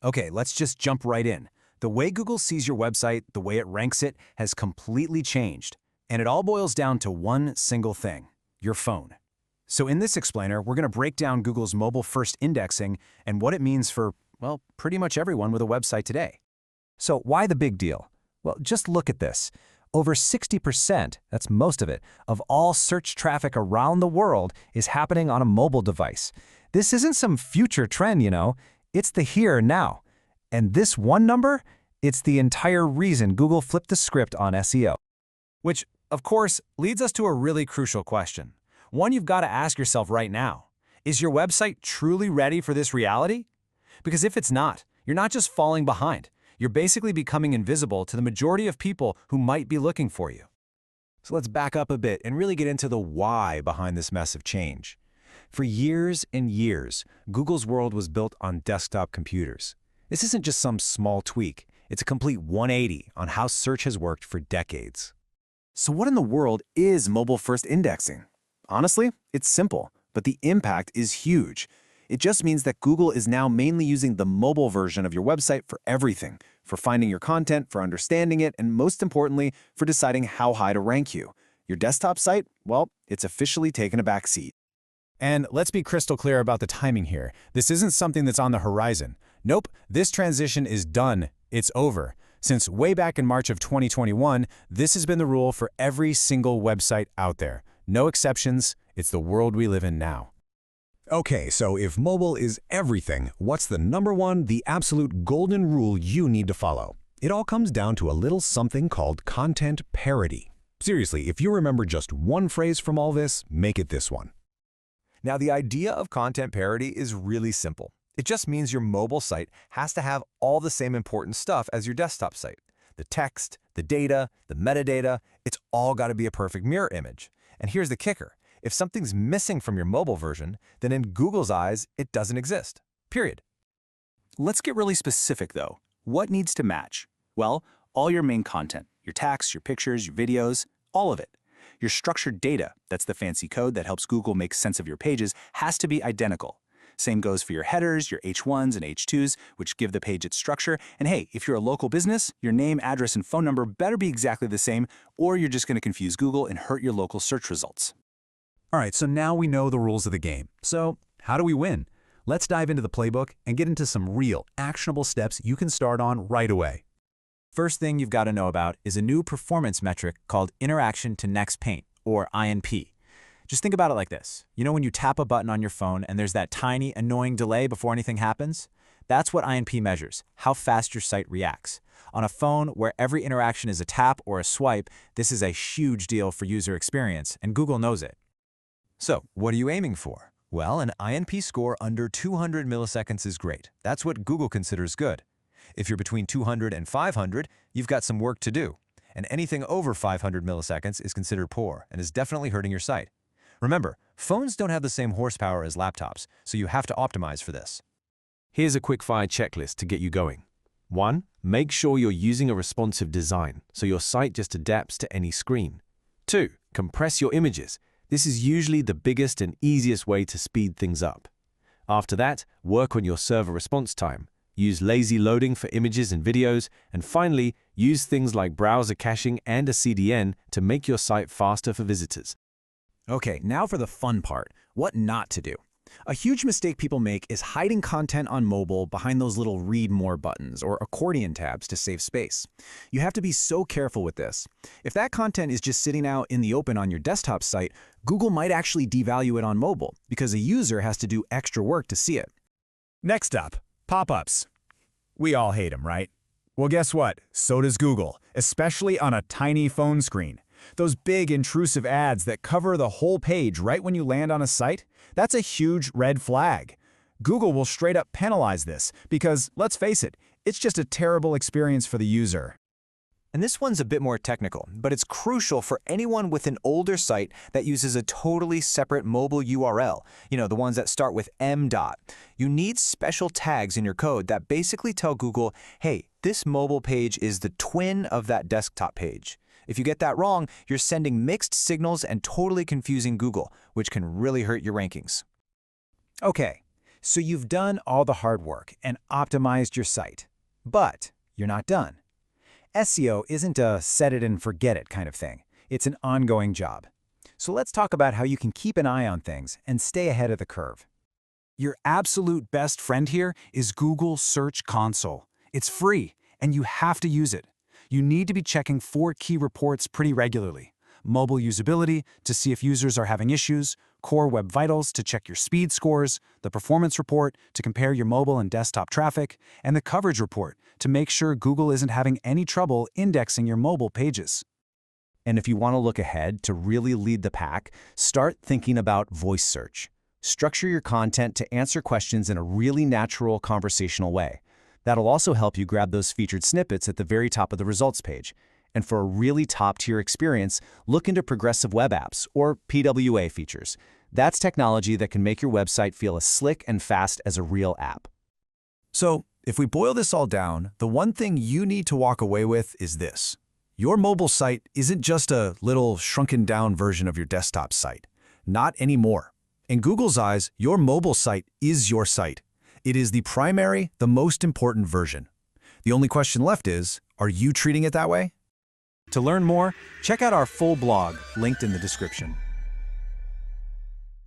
Okay, let's just jump right in. The way Google sees your website, the way it ranks it, has completely changed. And it all boils down to one single thing, your phone. So in this explainer, we're going to break down Google's mobile-first indexing and what it means for, well, pretty much everyone with a website today. So why the big deal? Well, just look at this. Over 60%, that's most of it, of all search traffic around the world is happening on a mobile device. This isn't some future trend, it's the here and now. And this one number, it's the entire reason Google flipped the script on SEO. Which, of course, leads us to a really crucial question. One you've got to ask yourself right now. Is your website truly ready for this reality? Because if it's not, you're not just falling behind. You're basically becoming invisible to the majority of people who might be looking for you. So let's back up a bit and really get into the why behind this massive change. For years and years, Google's world was built on desktop computers. This isn't just some small tweak. It's a complete 180 on how search has worked for decades. So what in the world is mobile-first indexing? Honestly, it's simple, but the impact is huge. It just means that Google is now mainly using the mobile version of your website for everything, for finding your content, for understanding it, and most importantly, for deciding how high to rank you. Your desktop site, well, it's officially taken a back seat. And let's be crystal clear about the timing here. This isn't something that's on the horizon. Nope, this transition is done. It's over. Since way back in March of 2021, this has been the rule for every single website out there. No exceptions. It's the world we live in now. Okay, so if mobile is everything, what's the number one, the absolute golden rule you need to follow? It all comes down to a little something called content parity. Seriously, if you remember just one phrase from all this, make it this one. Now, the idea of content parity is really simple. It just means your mobile site has to have all the same important stuff as your desktop site. The text, the data, the metadata, it's all got to be a perfect mirror image. And here's the kicker. If something's missing from your mobile version, then in Google's eyes, it doesn't exist. Period. Let's get really specific, though. What needs to match? Well, all your main content, your text, your pictures, your videos, all of it. Your structured data, that's the fancy code that helps Google make sense of your pages, has to be identical. Same goes for your headers, your H1s and H2s, which give the page its structure. And hey, if you're a local business, your name, address, and phone number better be exactly the same, or you're just going to confuse Google and hurt your local search results. All right, so now we know the rules of the game. So how do we win? Let's dive into the playbook and get into some real, actionable steps you can start on right away. First thing you've got to know about is a new performance metric called Interaction to Next Paint, or INP. Just think about it like this. You know when you tap a button on your phone and there's that tiny, annoying delay before anything happens? That's what INP measures, how fast your site reacts. On a phone where every interaction is a tap or a swipe, this is a huge deal for user experience, and Google knows it. So, what are you aiming for? Well, an INP score under 200 milliseconds is great. That's what Google considers good. If you're between 200 and 500, you've got some work to do. And anything over 500 milliseconds is considered poor and is definitely hurting your site. Remember, phones don't have the same horsepower as laptops, so you have to optimize for this. Here's a quick-fire checklist to get you going. 1. Make sure you're using a responsive design, so your site just adapts to any screen. 2. Compress your images. This is usually the biggest and easiest way to speed things up. After that, work on your server response time. Use lazy loading for images and videos, and finally, use things like browser caching and a CDN to make your site faster for visitors. Okay, now for the fun part, what not to do. A huge mistake people make is hiding content on mobile behind those little read more buttons or accordion tabs to save space. You have to be so careful with this. If that content is just sitting out in the open on your desktop site, Google might actually devalue it on mobile because a user has to do extra work to see it. Next up, pop-ups. We all hate them, right? Well, guess what? So does Google, especially on a tiny phone screen. Those big intrusive ads that cover the whole page right when you land on a site, that's a huge red flag. Google will straight up penalize this because, let's face it, it's just a terrible experience for the user. And this one's a bit more technical, but it's crucial for anyone with an older site that uses a totally separate mobile URL, the ones that start with M. You need special tags in your code that basically tell Google, hey, this mobile page is the twin of that desktop page. If you get that wrong, you're sending mixed signals and totally confusing Google, which can really hurt your rankings. Okay, So you've done all the hard work and optimized your site. But you're not done. SEO isn't a set-it-and-forget-it kind of thing. It's an ongoing job. So let's talk about how you can keep an eye on things and stay ahead of the curve. Your absolute best friend here is Google Search Console. It's free, and you have to use it. You need to be checking 4 key reports pretty regularly. Mobile usability to see if users are having issues, Core Web Vitals to check your speed scores, the performance report to compare your mobile and desktop traffic, and the coverage report to make sure Google isn't having any trouble indexing your mobile pages. And if you want to look ahead to really lead the pack, start thinking about voice search. Structure your content to answer questions in a really natural conversational way. That'll also help you grab those featured snippets at the very top of the results page. And for a really top-tier experience, look into progressive web apps, or PWA features. That's technology that can make your website feel as slick and fast as a real app. So, if we boil this all down, the one thing you need to walk away with is this. Your mobile site isn't just a little shrunken-down version of your desktop site. Not anymore. In Google's eyes, your mobile site is your site. It is the primary, the most important version. The only question left is, are you treating it that way? To learn more, check out our full blog linked in the description.